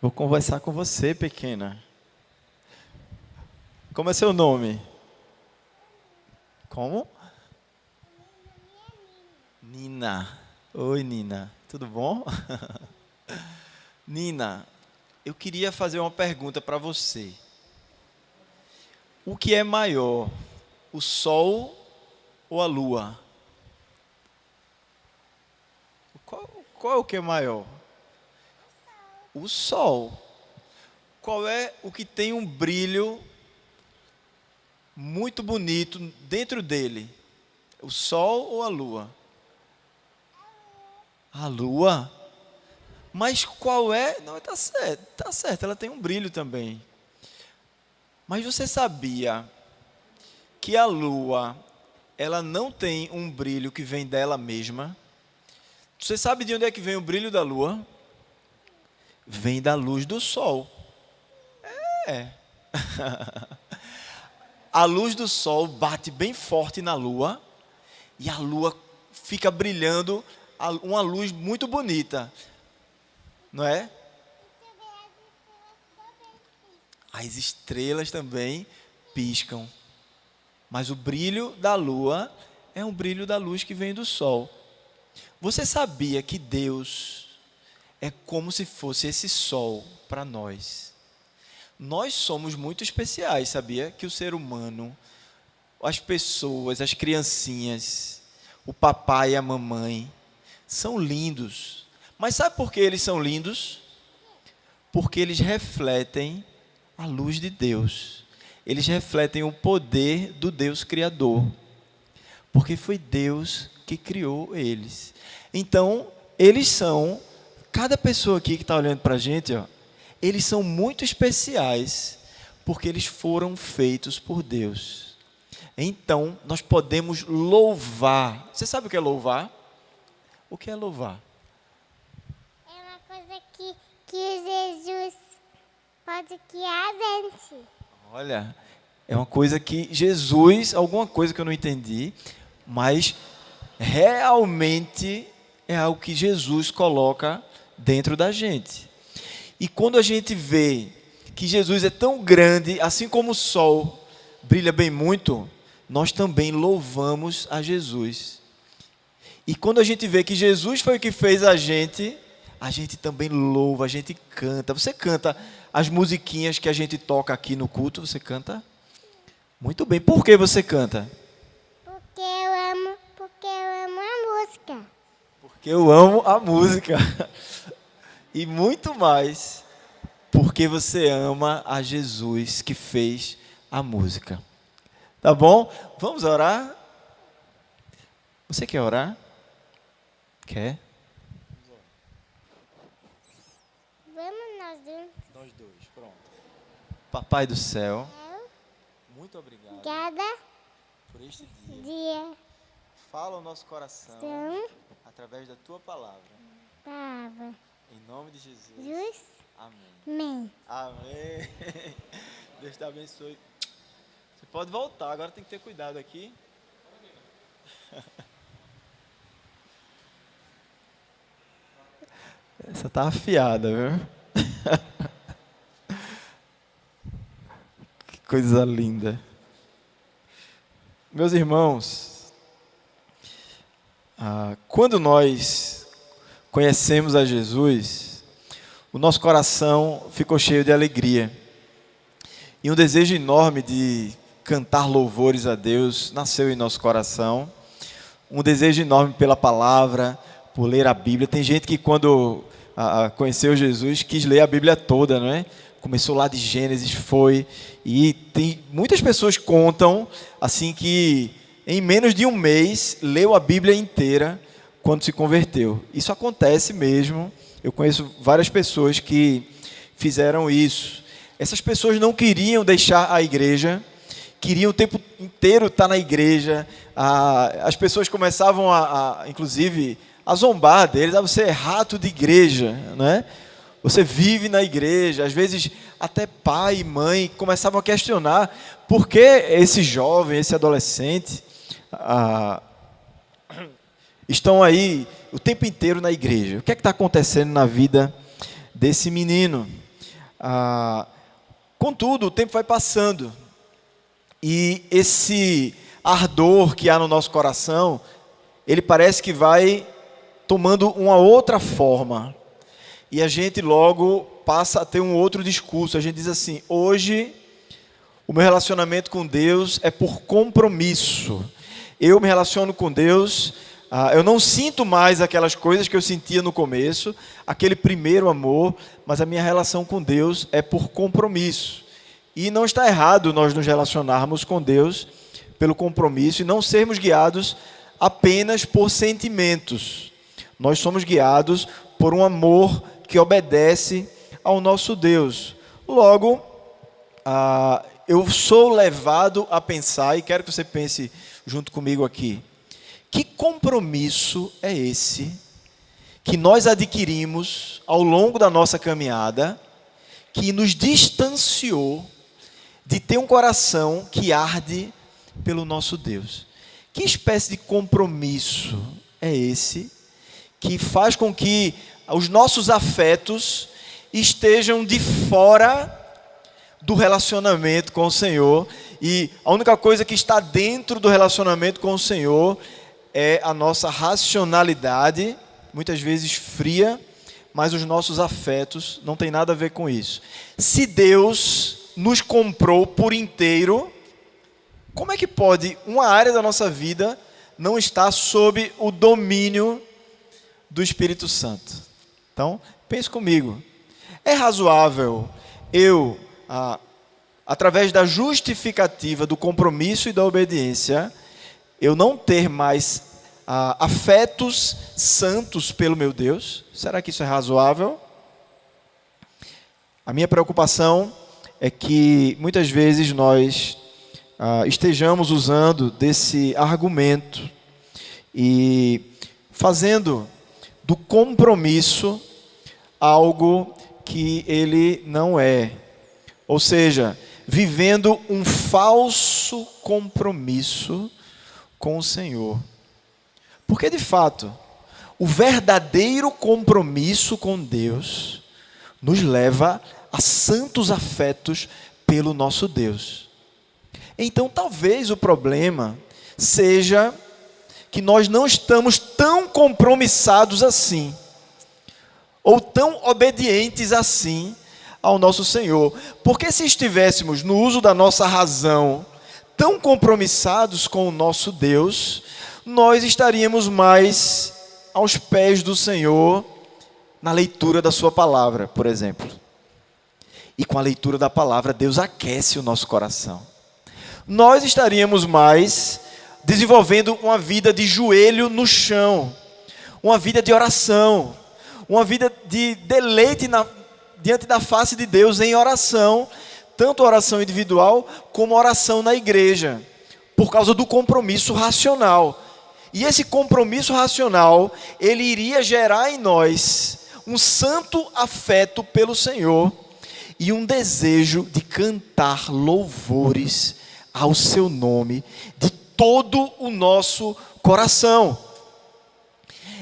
Vou conversar com você, pequena. Como é seu nome? Como? Nina. Oi, Nina. Tudo bom? Nina, eu queria fazer uma pergunta para você. O que é maior, o Sol ou a Lua? Qual é o que é maior? O Sol. Qual é o que tem um brilho muito bonito dentro dele? O Sol ou a Lua? A Lua? Mas qual é? Não, tá certo, ela tem um brilho também. Mas você sabia que a Lua, ela não tem um brilho que vem dela mesma? Você sabe de onde é que vem o brilho da Lua? Vem da luz do Sol. É. A luz do Sol bate bem forte na Lua e a Lua fica brilhando, uma luz muito bonita, não é? As estrelas também piscam, mas o brilho da Lua é um brilho da luz que vem do Sol. Você sabia que Deus é como se fosse esse Sol para nós? Nós somos muito especiais, sabia? Que o ser humano, as pessoas, as criancinhas, o papai e a mamãe, são lindos. Mas sabe por que eles são lindos? Porque eles refletem a luz de Deus. Eles refletem o poder do Deus Criador. Porque foi Deus que criou eles. Então, eles são, cada pessoa aqui que está olhando para a gente, ó, eles são muito especiais, porque eles foram feitos por Deus. Então, nós podemos louvar. Você sabe o que é louvar? O que é louvar? É uma coisa que Jesus pode criar a gente. Olha, é uma coisa que Jesus, alguma coisa que eu não entendi, mas realmente é algo que Jesus coloca dentro da gente. E quando a gente vê que Jesus é tão grande, assim como o sol brilha bem muito, nós também louvamos a Jesus. E quando a gente vê que Jesus foi o que fez a gente também louva, a gente canta. Você canta as musiquinhas que a gente toca aqui no culto, você canta? Muito bem. Por que você canta? Porque eu amo a música. Porque eu amo a música. E muito mais, porque você ama a Jesus que fez a música. Tá bom? Vamos orar? Você quer orar? Quer? Vamos nós juntos. Nós dois, pronto. Papai do céu, muito obrigado Cada por este dia. dia Fala o nosso coração são através da tua palavra. palavras. Em nome de Jesus. Jesus. Amém. Amém. Amém. Deus te abençoe. Você pode voltar, agora tem que ter cuidado aqui. Essa tá afiada, viu? Que coisa linda. Meus irmãos, quando nós conhecemos a Jesus, o nosso coração ficou cheio de alegria. E um desejo enorme de cantar louvores a Deus nasceu em nosso coração. Um desejo enorme pela palavra, por ler a Bíblia. Tem gente que quando conheceu Jesus quis ler a Bíblia toda, não é? Começou lá de Gênesis, foi. E tem muitas pessoas contam assim que em menos de um mês leu a Bíblia inteira quando se converteu. Isso acontece mesmo. Eu conheço várias pessoas que fizeram isso. Essas pessoas não queriam deixar a igreja, queriam o tempo inteiro estar na igreja. As pessoas começavam inclusive, a zombar deles. Você é rato de igreja, né? Você vive na igreja. Às vezes, até pai e mãe começavam a questionar por que esse jovem, esse adolescente, estão aí o tempo inteiro na igreja. O que é que está acontecendo na vida desse menino? Contudo, o tempo vai passando e esse ardor que há no nosso coração, ele parece que vai tomando uma outra forma. E a gente logo passa a ter um outro discurso. A gente diz assim: hoje o meu relacionamento com Deus é por compromisso. Eu me relaciono com Deus, eu não sinto mais aquelas coisas que eu sentia no começo, aquele primeiro amor, mas a minha relação com Deus é por compromisso. E não está errado nós nos relacionarmos com Deus pelo compromisso e não sermos guiados apenas por sentimentos. Nós somos guiados por um amor que obedece ao nosso Deus. Logo, eu sou levado a pensar, e quero que você pense junto comigo aqui, que compromisso é esse que nós adquirimos ao longo da nossa caminhada, que nos distanciou de ter um coração que arde pelo nosso Deus? Que espécie de compromisso é esse que faz com que os nossos afetos estejam de fora do relacionamento com o Senhor, e a única coisa que está dentro do relacionamento com o Senhor é a nossa racionalidade, muitas vezes fria, mas os nossos afetos não tem nada a ver com isso. Se Deus nos comprou por inteiro, como é que pode uma área da nossa vida não estar sob o domínio do Espírito Santo? Então, pense comigo. É razoável eu, através da justificativa do compromisso e da obediência, eu não ter mais afetos santos pelo meu Deus? Será que isso é razoável? A minha preocupação é que muitas vezes nós estejamos usando desse argumento e fazendo do compromisso algo que ele não é. Ou seja, vivendo um falso compromisso com o Senhor. Porque, de fato, o verdadeiro compromisso com Deus nos leva a santos afetos pelo nosso Deus. Então, talvez o problema seja que nós não estamos tão compromissados assim, ou tão obedientes assim ao nosso Senhor. Porque se estivéssemos no uso da nossa razão, tão compromissados com o nosso Deus, nós estaríamos mais aos pés do Senhor na leitura da sua palavra, por exemplo. E com a leitura da palavra, Deus aquece o nosso coração. Nós estaríamos mais desenvolvendo uma vida de joelho no chão, uma vida de oração, uma vida de deleite diante da face de Deus em oração, tanto oração individual como oração na igreja, por causa do compromisso racional. E esse compromisso racional, ele iria gerar em nós um santo afeto pelo Senhor e um desejo de cantar louvores ao seu nome de todo o nosso coração.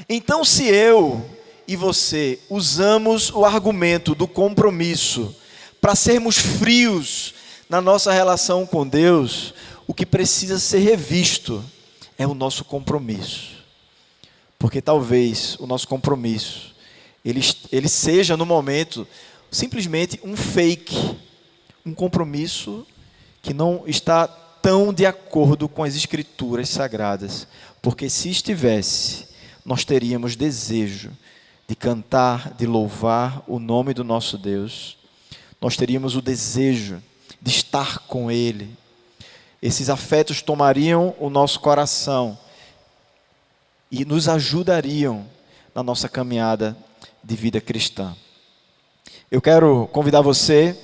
Então, se eu e você usamos o argumento do compromisso para sermos frios na nossa relação com Deus, o que precisa ser revisto é o nosso compromisso. Porque talvez o nosso compromisso ele seja no momento simplesmente um fake, um compromisso que não está tão de acordo com as Escrituras Sagradas. Porque se estivesse, nós teríamos desejo de cantar, de louvar o nome do nosso Deus. Nós teríamos o desejo de estar com Ele. Esses afetos tomariam o nosso coração e nos ajudariam na nossa caminhada de vida cristã. Eu quero convidar você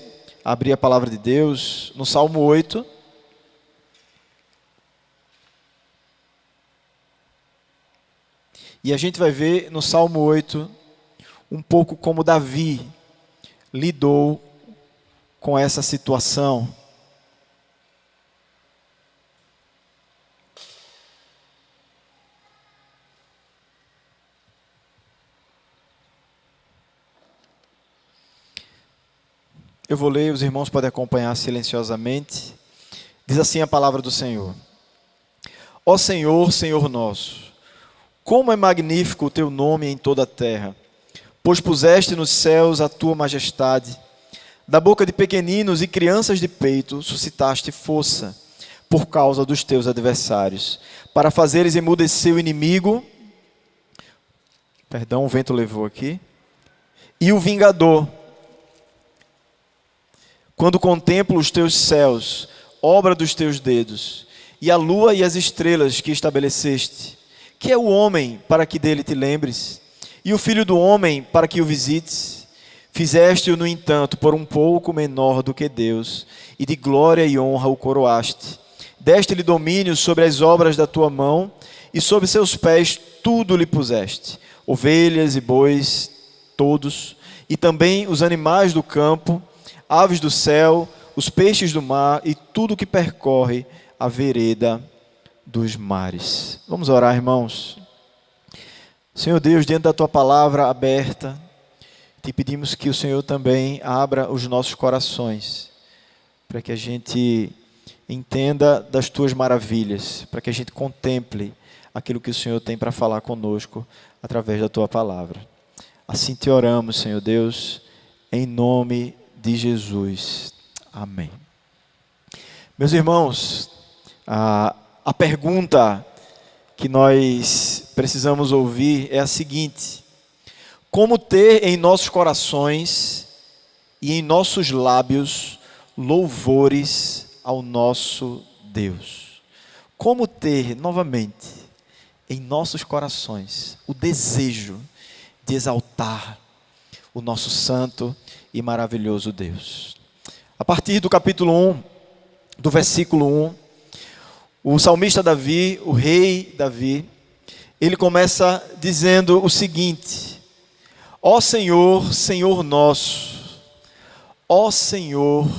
a abrir a palavra de Deus no Salmo 8. E a gente vai ver no Salmo 8 um pouco como Davi lidou com essa situação. Eu vou ler, os irmãos podem acompanhar silenciosamente. Diz assim a palavra do Senhor. Ó Senhor, Senhor nosso, como é magnífico o teu nome em toda a terra, pois puseste nos céus a tua majestade. Da boca de pequeninos e crianças de peito suscitaste força por causa dos teus adversários, para fazeres emudecer o inimigo, o vento levou aqui, e o vingador. Quando contemplo os teus céus, obra dos teus dedos, e a lua e as estrelas que estabeleceste, que é o homem para que dele te lembres, e o filho do homem para que o visites? Fizeste-o, no entanto, por um pouco menor do que Deus, e de glória e honra o coroaste. Deste-lhe domínio sobre as obras da tua mão, e sob seus pés tudo lhe puseste, ovelhas e bois, todos, e também os animais do campo, aves do céu, os peixes do mar, e tudo que percorre a vereda dos mares. Vamos orar, irmãos. Senhor Deus, diante da tua palavra aberta, te pedimos que o Senhor também abra os nossos corações, para que a gente entenda das tuas maravilhas, para que a gente contemple aquilo que o Senhor tem para falar conosco através da tua palavra. Assim te oramos, Senhor Deus, em nome de Jesus. Amém. Meus irmãos, a pergunta que nós precisamos ouvir é a seguinte: como ter em nossos corações e em nossos lábios louvores ao nosso Deus? Como ter, novamente, em nossos corações o desejo de exaltar o nosso santo e maravilhoso Deus? A partir do capítulo 1, do versículo 1, o salmista Davi, o rei Davi, ele começa dizendo o seguinte: ó Senhor, Senhor nosso, ó Senhor,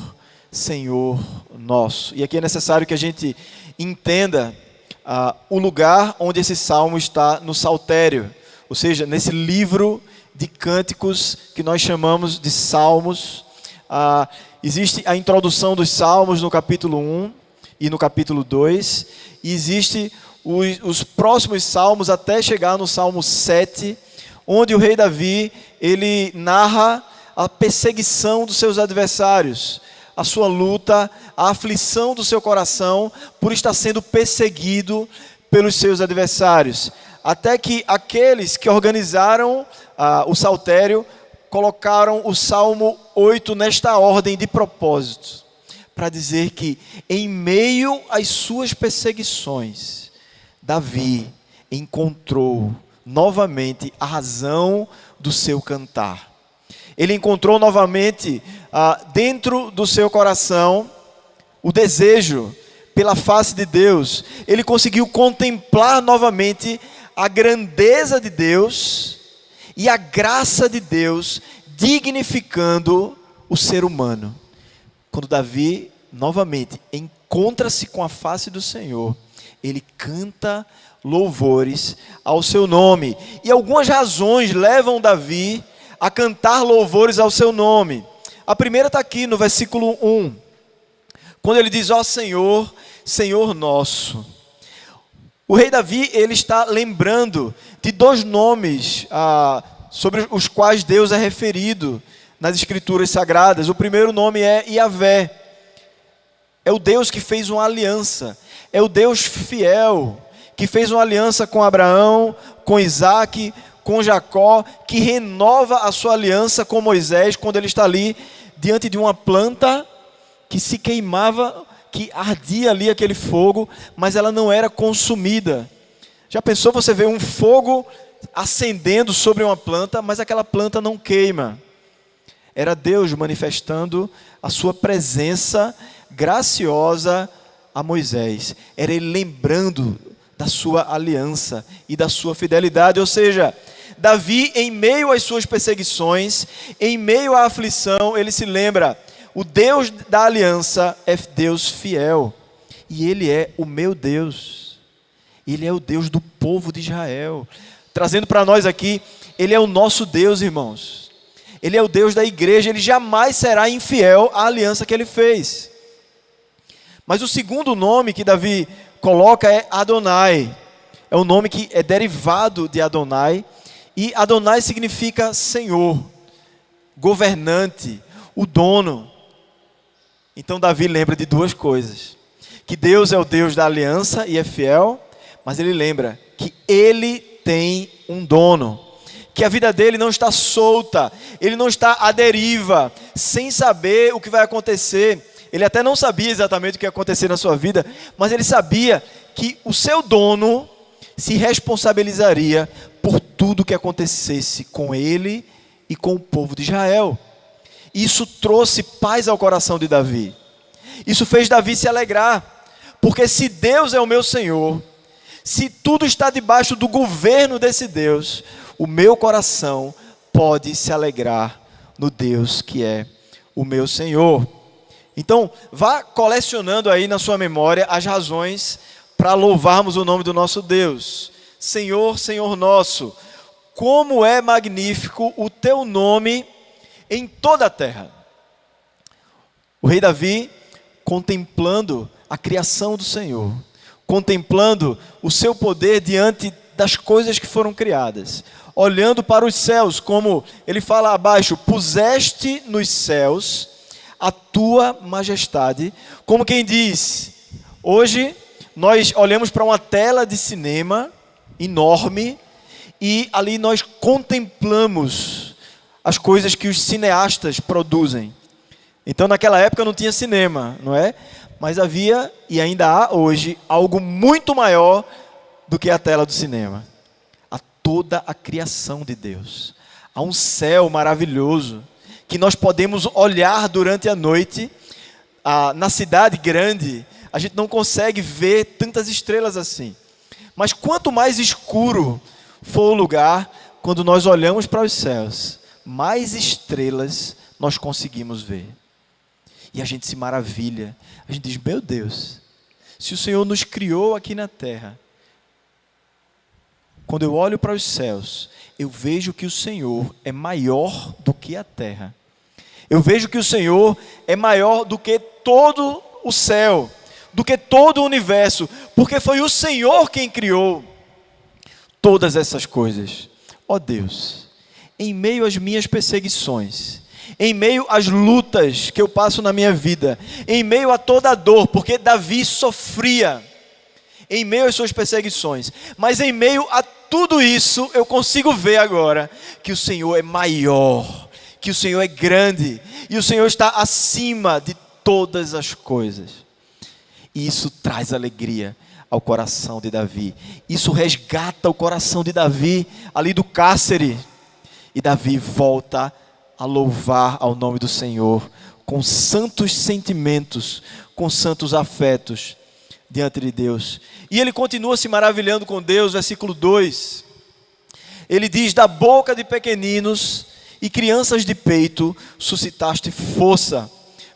Senhor nosso. E aqui é necessário que a gente entenda o lugar onde esse salmo está no saltério, ou seja, nesse livro de cânticos que nós chamamos de salmos. Existe a introdução dos salmos no capítulo 1 e no capítulo 2, e existe os próximos salmos até chegar no salmo 7, onde o rei Davi, ele narra a perseguição dos seus adversários, a sua luta, a aflição do seu coração por estar sendo perseguido pelos seus adversários. Até que aqueles que organizaram o saltério colocaram o Salmo 8 nesta ordem de propósito, para dizer que em meio às suas perseguições, Davi encontrou novamente a razão do seu cantar. Ele encontrou novamente dentro do seu coração o desejo pela face de Deus. Ele conseguiu contemplar novamente a grandeza de Deus e a graça de Deus dignificando o ser humano. Quando Davi novamente encontra-se com a face do Senhor, ele canta louvores ao seu nome. E algumas razões levam Davi a cantar louvores ao seu nome. A primeira está aqui no versículo 1, quando ele diz: ó Senhor, Senhor nosso. O rei Davi, ele está lembrando de dois nomes sobre os quais Deus é referido nas Escrituras Sagradas. O primeiro nome é Yahvé. É o Deus que fez uma aliança. É o Deus fiel, que fez uma aliança com Abraão, com Isaac, com Jacó, que renova a sua aliança com Moisés, quando ele está ali diante de uma planta que se queimava, que ardia ali aquele fogo, mas ela não era consumida. Já pensou você ver um fogo acendendo sobre uma planta, mas aquela planta não queima? Era Deus manifestando a sua presença graciosa a Moisés. Era ele lembrando da sua aliança e da sua fidelidade. Ou seja, Davi, em meio às suas perseguições, em meio à aflição, ele se lembra: o Deus da aliança é Deus fiel, e Ele é o meu Deus, Ele é o Deus do povo de Israel. Trazendo para nós aqui, Ele é o nosso Deus, irmãos. Ele é o Deus da igreja, ele jamais será infiel à aliança que ele fez. Mas o segundo nome que Davi coloca é Adonai. É um nome que é derivado de Adonai. E Adonai significa Senhor, governante, o dono. Então Davi lembra de duas coisas. Que Deus é o Deus da aliança e é fiel. Mas ele lembra que ele tem um dono. Que a vida dele não está solta, ele não está à deriva, sem saber o que vai acontecer. Ele até não sabia exatamente o que ia acontecer na sua vida, mas ele sabia que o seu dono se responsabilizaria por tudo que acontecesse com ele e com o povo de Israel. Isso trouxe paz ao coração de Davi. Isso fez Davi se alegrar, porque se Deus é o meu Senhor, se tudo está debaixo do governo desse Deus, o meu coração pode se alegrar no Deus que é o meu Senhor. Então, vá colecionando aí na sua memória as razões para louvarmos o nome do nosso Deus. Senhor, Senhor nosso, como é magnífico o teu nome em toda a terra. O rei Davi, contemplando a criação do Senhor, contemplando o seu poder diante das coisas que foram criadas, olhando para os céus, como ele fala abaixo, puseste nos céus a tua majestade, como quem diz, hoje nós olhamos para uma tela de cinema enorme e ali nós contemplamos as coisas que os cineastas produzem. Então naquela época não tinha cinema, não é? Mas havia, e ainda há hoje, algo muito maior do que a tela do cinema. Há toda a criação de Deus. Há um céu maravilhoso que nós podemos olhar durante a noite. Na cidade grande, a gente não consegue ver tantas estrelas assim. Mas quanto mais escuro for o lugar, quando nós olhamos para os céus, mais estrelas nós conseguimos ver. E a gente se maravilha. A gente diz, meu Deus, se o Senhor nos criou aqui na terra, quando eu olho para os céus, eu vejo que o Senhor é maior do que a terra. Eu vejo que o Senhor é maior do que todo o céu, do que todo o universo, porque foi o Senhor quem criou todas essas coisas. Ó Deus, em meio às minhas perseguições, em meio às lutas que eu passo na minha vida, em meio a toda a dor, porque Davi sofria em meio às suas perseguições, mas em meio a tudo isso, eu consigo ver agora que o Senhor é maior, que o Senhor é grande, e o Senhor está acima de todas as coisas. E isso traz alegria ao coração de Davi. Isso resgata o coração de Davi ali do cárcere. E Davi volta a louvar ao nome do Senhor com santos sentimentos, com santos afetos diante de Deus. E ele continua se maravilhando com Deus, versículo 2. Ele diz, da boca de pequeninos e crianças de peito suscitaste força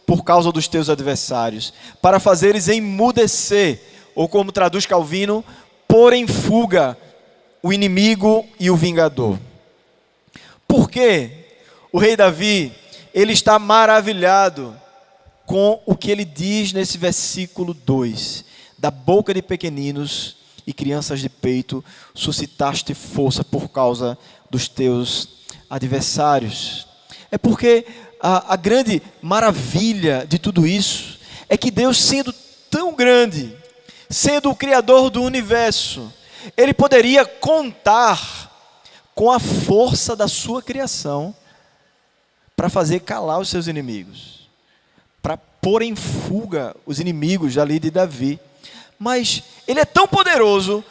por causa dos teus adversários, para fazeres emudecer, ou como traduz Calvino, pôr em fuga o inimigo e o vingador. Por quê? O rei Davi, ele está maravilhado com o que ele diz nesse versículo 2. Da boca de pequeninos e crianças de peito suscitaste força por causa dos teus adversários. É porque a grande maravilha de tudo isso é que Deus, sendo tão grande, sendo o Criador do universo, Ele poderia contar com a força da sua criação para fazer calar os seus inimigos, para pôr em fuga os inimigos ali de Davi. Mas Ele é tão poderoso,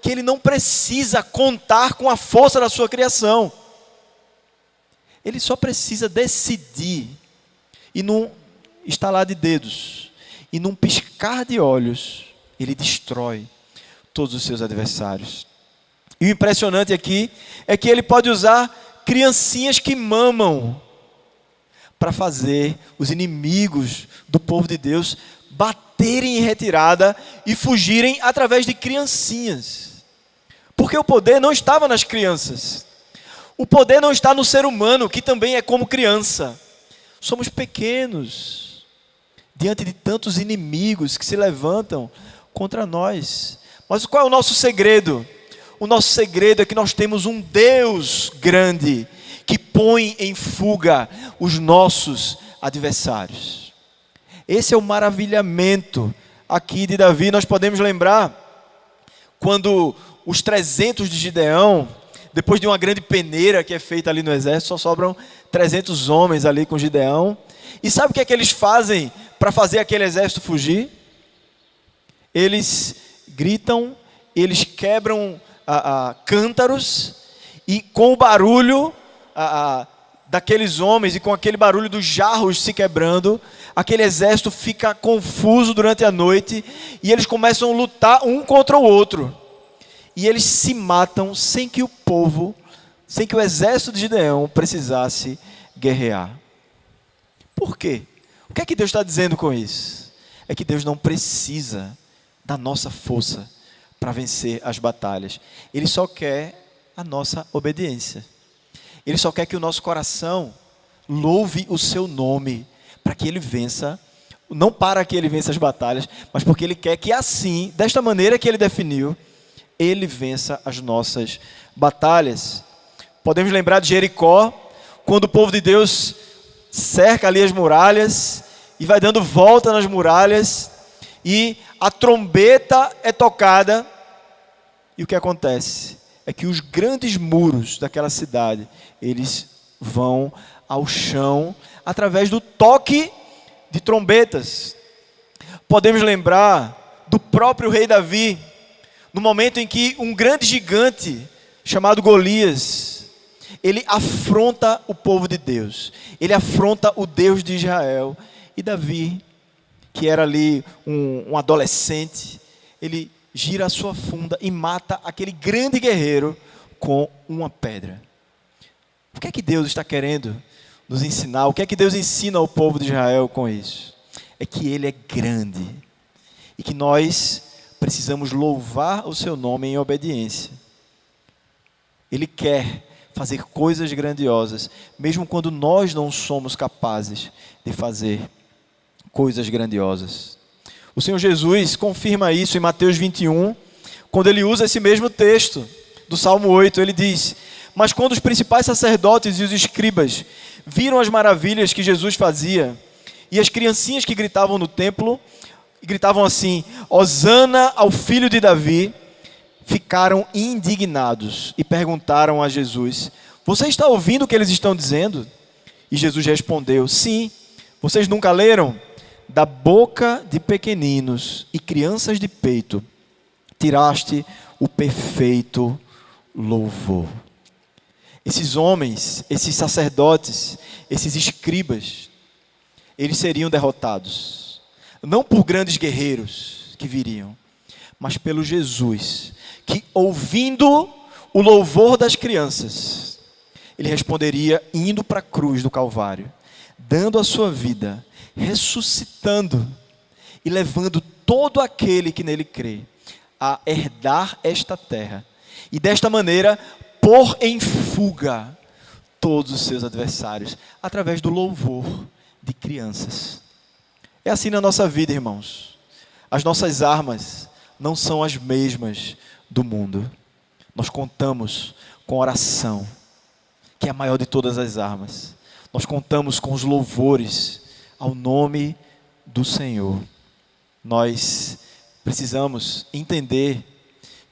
que Ele não precisa contar com a força da sua criação. Ele só precisa decidir, e num estalar de dedos, e num piscar de olhos, Ele destrói todos os seus adversários. E o impressionante aqui é que Ele pode usar criancinhas que mamam para fazer os inimigos do povo de Deus baterem em retirada e fugirem através de criancinhas. Porque o poder não estava nas crianças. O poder não está no ser humano, que também é como criança. Somos pequenos diante de tantos inimigos que se levantam contra nós. Mas qual é o nosso segredo? O nosso segredo é que nós temos um Deus grande que põe em fuga os nossos adversários. Esse é o maravilhamento aqui de Davi. Nós podemos lembrar quando os 300 de Gideão, depois de uma grande peneira que é feita ali no exército, só sobram 300 homens ali com Gideão. E sabe o que é que eles fazem para fazer aquele exército fugir? Eles gritam, eles quebram cântaros, e com o barulho daqueles homens e com aquele barulho dos jarros se quebrando, aquele exército fica confuso durante a noite e eles começam a lutar um contra o outro. E eles se matam sem que o exército de Gideão precisasse guerrear. Por quê? O que é que Deus está dizendo com isso? É que Deus não precisa da nossa força para vencer as batalhas. Ele só quer a nossa obediência. Ele só quer que o nosso coração louve o seu nome, para que ele vença, não para que ele vença as batalhas, mas porque ele quer que assim, desta maneira que ele definiu, ele vença as nossas batalhas. Podemos lembrar de Jericó, quando o povo de Deus cerca ali as muralhas e vai dando volta nas muralhas e a trombeta é tocada, e o que acontece é que os grandes muros daquela cidade, eles vão ao chão através do toque de trombetas. Podemos lembrar do próprio rei Davi, no momento em que um grande gigante chamado Golias, ele afronta o povo de Deus, ele afronta o Deus de Israel. E Davi, que era ali um adolescente, ele gira a sua funda e mata aquele grande guerreiro com uma pedra. O que é que Deus está querendo nos ensinar? O que é que Deus ensina ao povo de Israel com isso? É que Ele é grande e que nós precisamos louvar o seu nome em obediência. Ele quer fazer coisas grandiosas, mesmo quando nós não somos capazes de fazer coisas grandiosas. O Senhor Jesus confirma isso em Mateus 21, quando ele usa esse mesmo texto do Salmo 8, ele diz: mas quando os principais sacerdotes e os escribas viram as maravilhas que Jesus fazia, e as criancinhas que gritavam no templo, gritavam assim: Hosana ao filho de Davi, ficaram indignados e perguntaram a Jesus: você está ouvindo o que eles estão dizendo? E Jesus respondeu: sim, vocês nunca leram? Da boca de pequeninos e crianças de peito, tiraste o perfeito louvor. Esses homens, esses sacerdotes, esses escribas, eles seriam derrotados, não por grandes guerreiros que viriam, mas pelo Jesus, que ouvindo o louvor das crianças, ele responderia indo para a cruz do Calvário, dando a sua vida, ressuscitando e levando todo aquele que nele crê a herdar esta terra e desta maneira pôr em fuga todos os seus adversários através do louvor de crianças. É assim na nossa vida, irmãos. As nossas armas não são as mesmas do mundo. Nós contamos com oração, que é a maior de todas as armas. Nós contamos com os louvores ao nome do Senhor. Nós precisamos entender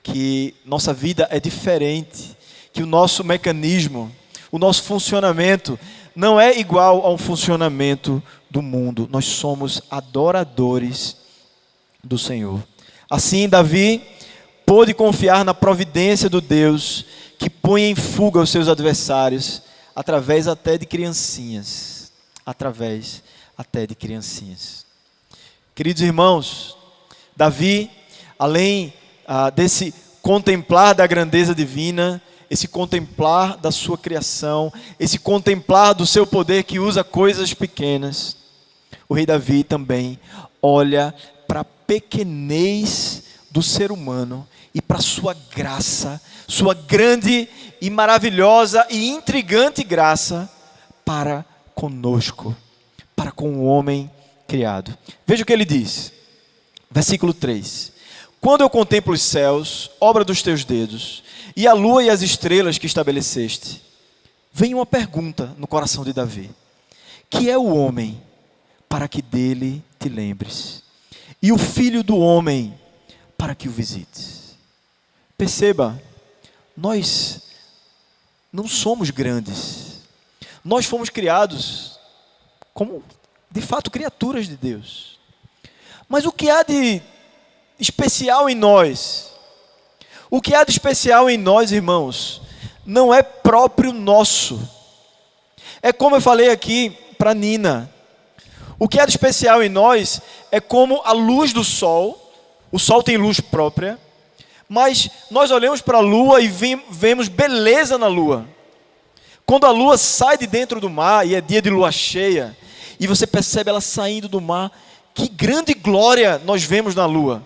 que nossa vida é diferente, que o nosso mecanismo, o nosso funcionamento não é igual ao funcionamento do mundo. Nós somos adoradores do Senhor. Assim, Davi pôde confiar na providência do Deus que põe em fuga os seus adversários através até de criancinhas. Queridos irmãos, Davi, além desse contemplar da grandeza divina, esse contemplar da sua criação, esse contemplar do seu poder que usa coisas pequenas, o rei Davi também olha para a pequenez do ser humano e para sua graça, sua grande e maravilhosa e intrigante graça para conosco, para com o homem criado. Veja o que ele diz, versículo 3. Quando eu contemplo os céus, obra dos teus dedos, e a lua e as estrelas que estabeleceste, vem uma pergunta no coração de Davi: que é o homem para que dele te lembres, e o filho do homem para que o visites? Perceba, nós não somos grandes, nós fomos criados como, de fato, criaturas de Deus. Mas o que há de especial em nós? O que há de especial em nós, irmãos, não é próprio nosso. É como eu falei aqui para Nina. O que há de especial em nós é como a luz do sol. O sol tem luz própria, mas nós olhamos para a lua e vemos beleza na lua. Quando a lua sai de dentro do mar, e é dia de lua cheia, e você percebe ela saindo do mar, que grande glória nós vemos na lua.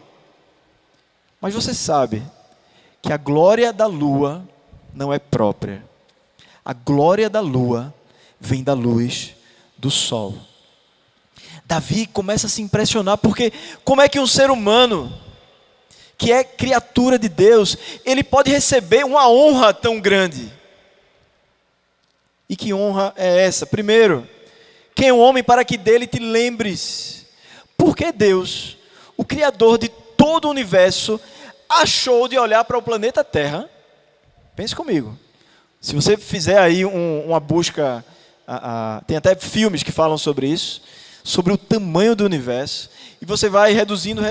Mas você sabe que a glória da lua não é própria. A glória da lua vem da luz do sol. Davi começa a se impressionar, porque como é que um ser humano, que é criatura de Deus, ele pode receber uma honra tão grande? E que honra é essa? Primeiro, quem é o homem para que dele te lembres? Porque Deus, o Criador de todo o universo, achou de olhar para o planeta Terra. Pense comigo. Se você fizer aí uma busca, tem até filmes que falam sobre isso, sobre o tamanho do universo, e você vai reduzindo,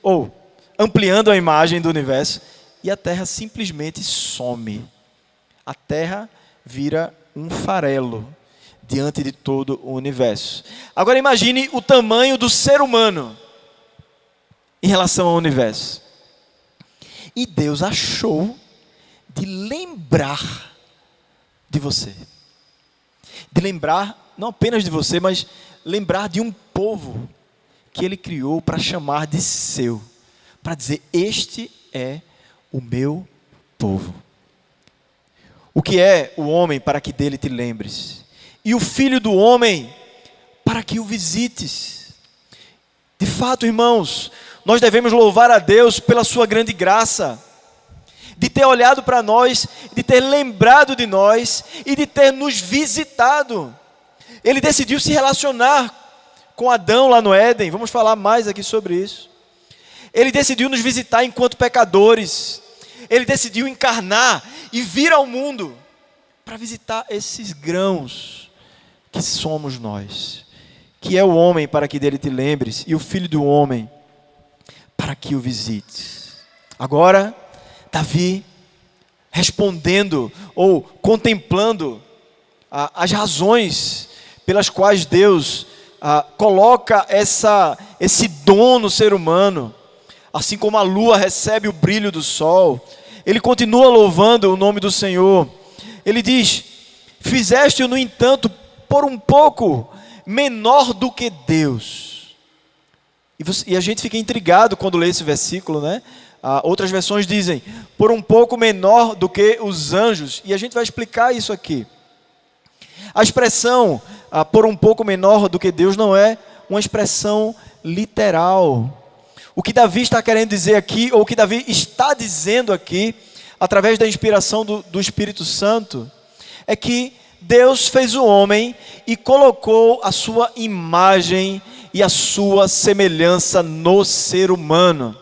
ou ampliando a imagem do universo, e a Terra simplesmente some. A Terra vira um farelo diante de todo o universo. Agora imagine o tamanho do ser humano em relação ao universo. E Deus achou de lembrar de você. De lembrar, não apenas de você, mas lembrar de um povo que Ele criou para chamar de seu. Para dizer, este é o meu povo. O que é o homem para que dele te lembres? E o filho do homem para que o visites? De fato, irmãos, nós devemos louvar a Deus pela sua grande graça, de ter olhado para nós, de ter lembrado de nós e de ter nos visitado. Ele decidiu se relacionar com Adão lá no Éden, vamos falar mais aqui sobre isso. Ele decidiu nos visitar enquanto pecadores. Ele decidiu encarnar e vir ao mundo para visitar esses grãos que somos nós. Que é o homem para que dele te lembres, e o filho do homem para que o visites. Agora, Davi, respondendo ou contemplando as razões pelas quais Deus coloca esse dom no ser humano, assim como a lua recebe o brilho do sol, ele continua louvando o nome do Senhor. Ele diz, fizeste-o, no entanto, por um pouco menor do que Deus. E a gente fica intrigado quando lê esse versículo, né? Outras versões dizem, por um pouco menor do que os anjos. E a gente vai explicar isso aqui. A expressão, por um pouco menor do que Deus, não é uma expressão literal. O que Davi está querendo dizer aqui, ou o que Davi está dizendo aqui, através da inspiração do Espírito Santo, é que Deus fez o homem e colocou a sua imagem e a sua semelhança no ser humano.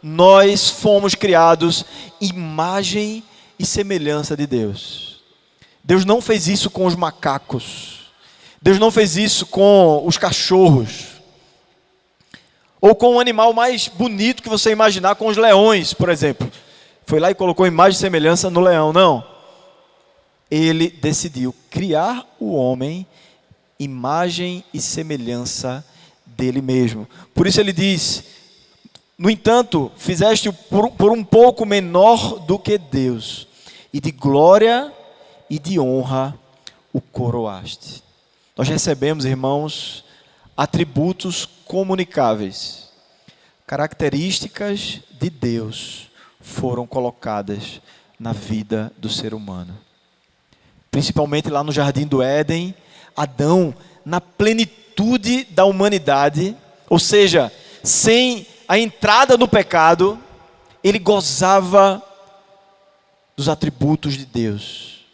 Nós fomos criados imagem e semelhança de Deus. Deus não fez isso com os macacos. Deus não fez isso com os cachorros. Ou com o animal mais bonito que você imaginar, com os leões, por exemplo. Foi lá e colocou imagem e semelhança no leão. Não. Ele decidiu criar o homem, imagem e semelhança dele mesmo. Por isso ele diz, no entanto, fizeste-o por um pouco menor do que Deus, e de glória e de honra o coroaste. Nós recebemos, irmãos, atributos comunicáveis. características de Deus foram colocadas na vida do ser humano. Principalmente lá no Jardim do Éden, Adão, na plenitude da humanidade, ou seja, sem a entrada no pecado, ele gozava dos atributos de Deus.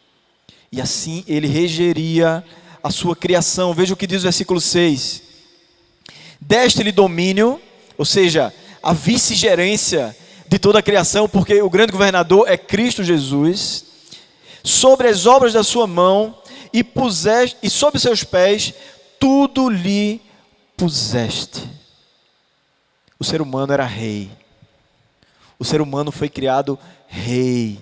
E assim ele regeria a sua criação. Veja o que diz o versículo 6. Deste-lhe domínio, ou seja, a vice-gerência de toda a criação, porque o grande governador é Cristo Jesus, sobre as obras da sua mão, e sob seus pés tudo lhe puseste. O ser humano era rei. O ser humano foi criado rei,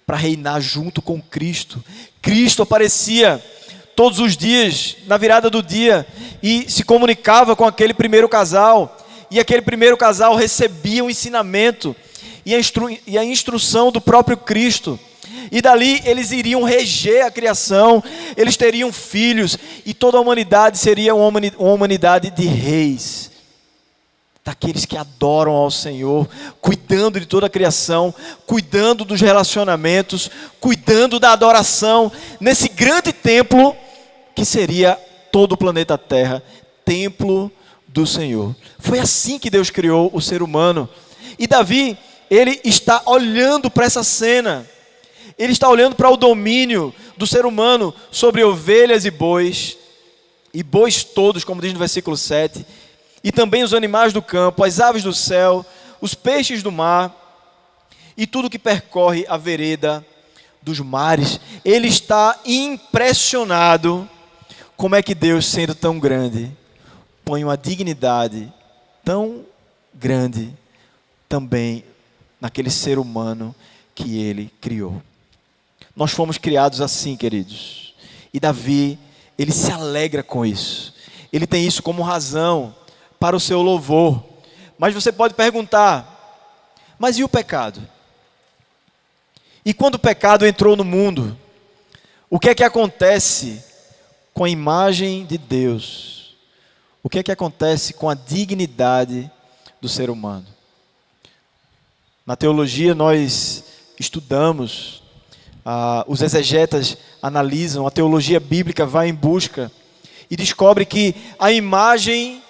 para reinar junto com Cristo. Cristo aparecia todos os dias, na virada do dia, e se comunicava com aquele primeiro casal, e aquele primeiro casal recebia o ensinamento e a instrução do próprio Cristo, e dali eles iriam reger a criação, eles teriam filhos, e toda a humanidade seria uma humanidade de reis, daqueles que adoram ao Senhor, cuidando de toda a criação, cuidando dos relacionamentos, cuidando da adoração, nesse grande templo, que seria todo o planeta Terra, templo do Senhor. Foi assim que Deus criou o ser humano. E Davi, ele está olhando para essa cena, ele está olhando para o domínio do ser humano sobre ovelhas e bois todos, como diz no versículo 7, e também os animais do campo, as aves do céu, os peixes do mar, e tudo que percorre a vereda dos mares. Ele está impressionado como é que Deus, sendo tão grande, põe uma dignidade tão grande também naquele ser humano que ele criou. Nós fomos criados assim, queridos. E Davi, ele se alegra com isso. Ele tem isso como razão para o seu louvor. Mas você pode perguntar, mas e o pecado? E quando o pecado entrou no mundo, o que é que acontece com a imagem de Deus? O que é que acontece com a dignidade do ser humano? Na teologia nós estudamos, os exegetas analisam, a teologia bíblica vai em busca e descobre que a imagem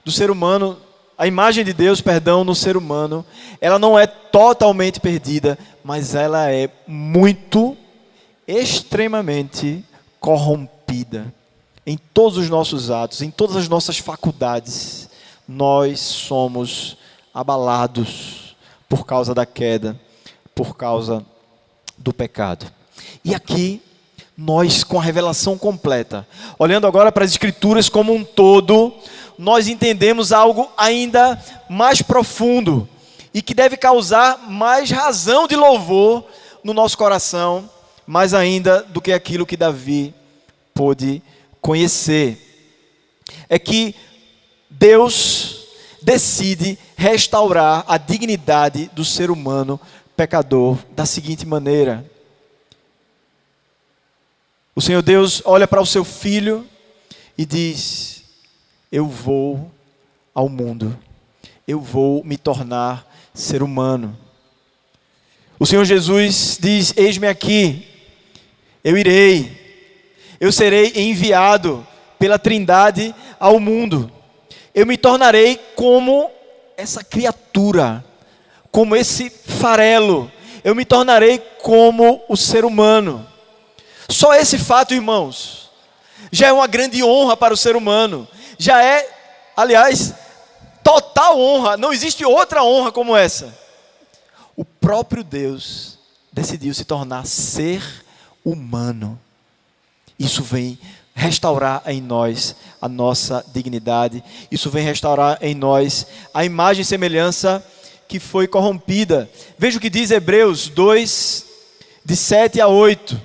do ser humano, a imagem de Deus, no ser humano, ela não é totalmente perdida, mas ela é muito, extremamente corrompida. Em todos os nossos atos, em todas as nossas faculdades, nós somos abalados por causa da queda, por causa do pecado. E aqui, nós com a revelação completa, olhando agora para as Escrituras como um todo, nós entendemos algo ainda mais profundo e que deve causar mais razão de louvor no nosso coração, mais ainda do que aquilo que Davi pôde conhecer. É que Deus decide restaurar a dignidade do ser humano pecador da seguinte maneira. O Senhor Deus olha para o seu filho e diz: eu vou ao mundo, eu vou me tornar ser humano. O Senhor Jesus diz: eis-me aqui, eu irei, eu serei enviado pela Trindade ao mundo. Eu me tornarei como essa criatura, como esse farelo. Eu me tornarei como o ser humano. Só esse fato, irmãos, já é uma grande honra para o ser humano. Já é, aliás, total honra. Não existe outra honra como essa. O próprio Deus decidiu se tornar ser humano. Isso vem restaurar em nós a nossa dignidade. Isso vem restaurar em nós a imagem e semelhança que foi corrompida. Veja o que diz Hebreus 2, de 7 a 8.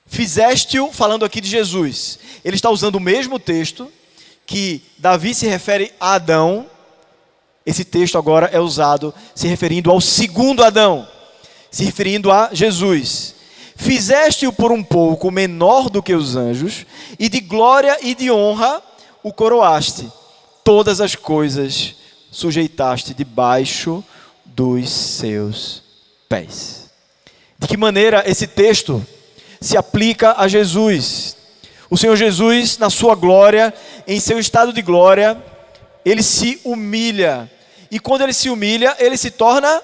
Fizeste-o, falando aqui de Jesus. Ele está usando o mesmo texto que Davi se refere a Adão. Esse texto agora é usado se referindo ao segundo Adão, se referindo a Jesus. Fizeste-o por um pouco menor do que os anjos, e de glória e de honra o coroaste. Todas as coisas sujeitaste debaixo dos seus pés. De que maneira esse texto se aplica a Jesus? O Senhor Jesus, na sua glória, em seu estado de glória, ele se humilha. E quando ele se humilha, ele se torna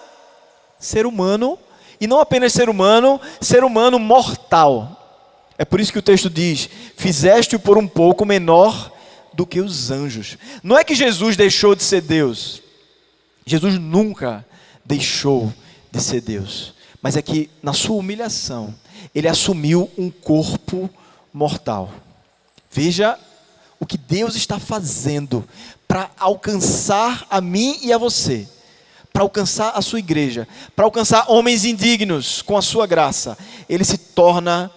ser humano. E não apenas ser humano mortal. É por isso que o texto diz: fizeste-o por um pouco menor do que os anjos. Não é que Jesus deixou de ser Deus. Jesus nunca deixou de ser Deus. Mas é que na sua humilhação, ele assumiu um corpo mortal. Veja o que Deus está fazendo para alcançar a mim e a você, para alcançar a sua igreja, para alcançar homens indignos com a sua graça. Ele se torna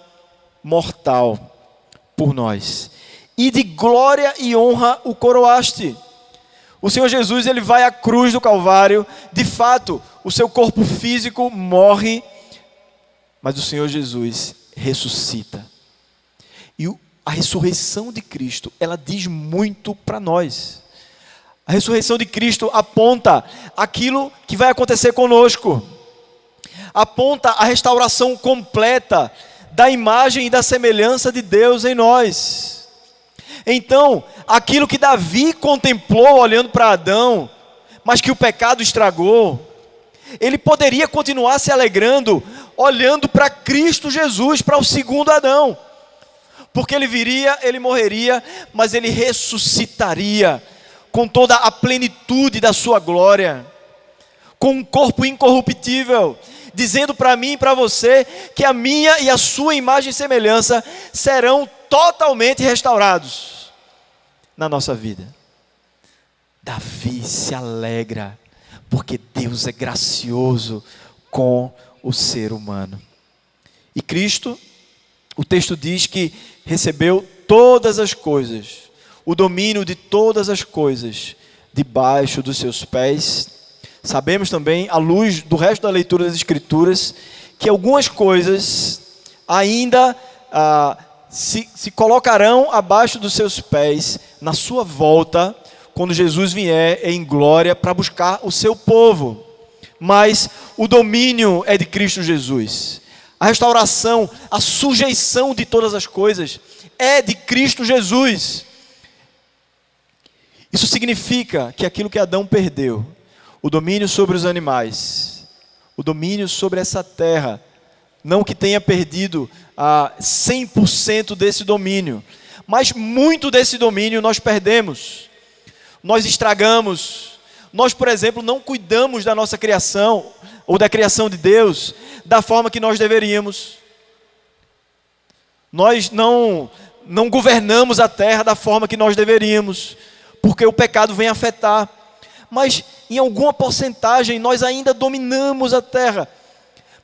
mortal por nós. E de glória e honra o coroaste. O Senhor Jesus, ele vai à cruz do Calvário. De fato, o seu corpo físico morre, mas o Senhor Jesus ressuscita. E a ressurreição de Cristo, ela diz muito para nós. A ressurreição de Cristo aponta aquilo que vai acontecer conosco. Aponta a restauração completa da imagem e da semelhança de Deus em nós. Então, aquilo que Davi contemplou olhando para Adão, mas que o pecado estragou, ele poderia continuar se alegrando olhando para Cristo Jesus, para o segundo Adão. Porque ele viria, ele morreria, mas ele ressuscitaria com toda a plenitude da sua glória, com um corpo incorruptível, dizendo para mim e para você que a minha e a sua imagem e semelhança serão totalmente restaurados na nossa vida. Davi se alegra porque Deus é gracioso com o ser humano. E Cristo, o texto diz que recebeu todas as coisas, o domínio de todas as coisas debaixo dos seus pés. Sabemos também, à luz do resto da leitura das Escrituras, que algumas coisas ainda se colocarão abaixo dos seus pés na sua volta, quando Jesus vier em glória para buscar o seu povo. Mas o domínio é de Cristo Jesus. A restauração, a sujeição de todas as coisas é de Cristo Jesus. Isso significa que aquilo que Adão perdeu, o domínio sobre os animais, o domínio sobre essa terra, não que tenha perdido 100% desse domínio, mas muito desse domínio nós perdemos, nós estragamos. Nós, por exemplo, não cuidamos da nossa criação, ou da criação de Deus, da forma que nós deveríamos. Nós não governamos a terra da forma que nós deveríamos, porque o pecado vem afetar. Mas em alguma porcentagem nós ainda dominamos a terra.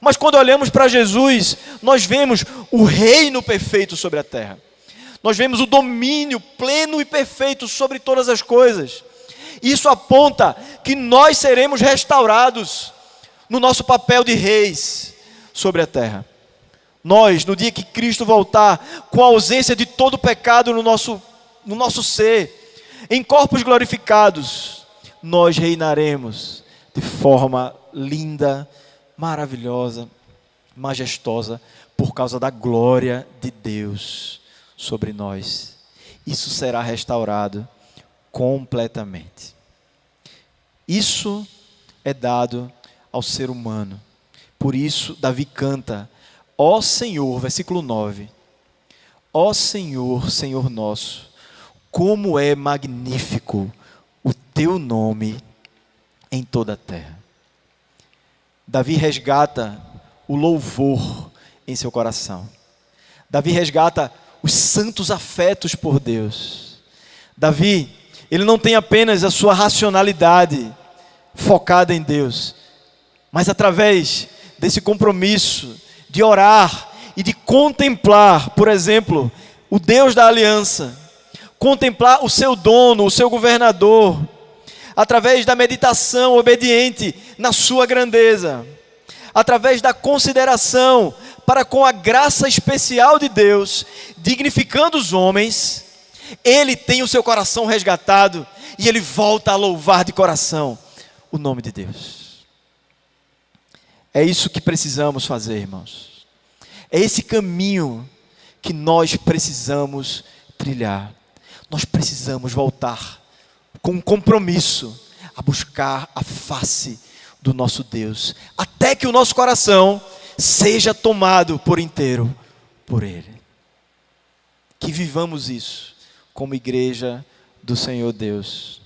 Mas quando olhamos para Jesus, nós vemos o reino perfeito sobre a terra. Nós vemos o domínio pleno e perfeito sobre todas as coisas. Isso aponta que nós seremos restaurados no nosso papel de reis sobre a terra. Nós, no dia que Cristo voltar, com a ausência de todo pecado no nosso ser, em corpos glorificados, nós reinaremos de forma linda, maravilhosa, majestosa, por causa da glória de Deus sobre nós. Isso será restaurado completamente. Isso é dado ao ser humano. Por isso Davi canta: ó Senhor, versículo 9, ó Senhor, Senhor nosso, como é magnífico o teu nome em toda a terra. Davi resgata o louvor em seu coração. Davi resgata os santos afetos por Deus. Davi, ele não tem apenas a sua racionalidade focada em Deus, mas através desse compromisso de orar e de contemplar, por exemplo, o Deus da aliança, contemplar o seu dono, o seu governador, através da meditação obediente na sua grandeza, através da consideração para com a graça especial de Deus, dignificando os homens, ele tem o seu coração resgatado e ele volta a louvar de coração o nome de Deus. É isso que precisamos fazer, irmãos. É esse caminho que nós precisamos trilhar. Nós precisamos voltar com um compromisso a buscar a face do nosso Deus, até que o nosso coração seja tomado por inteiro por Ele. Que vivamos isso como igreja do Senhor Deus.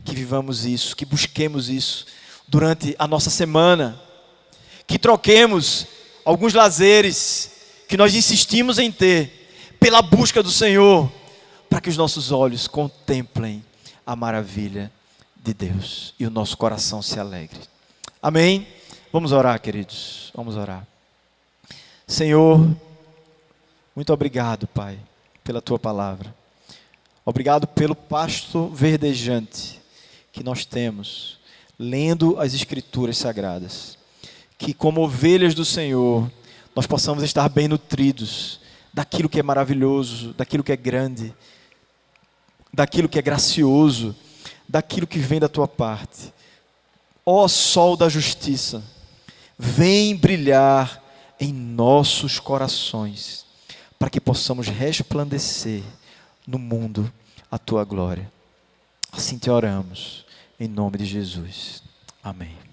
Que vivamos isso, que busquemos isso durante a nossa semana. Que troquemos alguns lazeres que nós insistimos em ter pela busca do Senhor, para que os nossos olhos contemplem a maravilha de Deus e o nosso coração se alegre. Amém? Vamos orar, queridos. Vamos orar. Senhor, muito obrigado, Pai, pela Tua palavra. Obrigado pelo pasto verdejante que nós temos, lendo as Escrituras Sagradas. Que como ovelhas do Senhor, nós possamos estar bem nutridos daquilo que é maravilhoso, daquilo que é grande, daquilo que é gracioso, daquilo que vem da Tua parte. Ó sol da justiça, vem brilhar em nossos corações, para que possamos resplandecer no mundo a Tua glória. Assim te oramos, em nome de Jesus. Amém.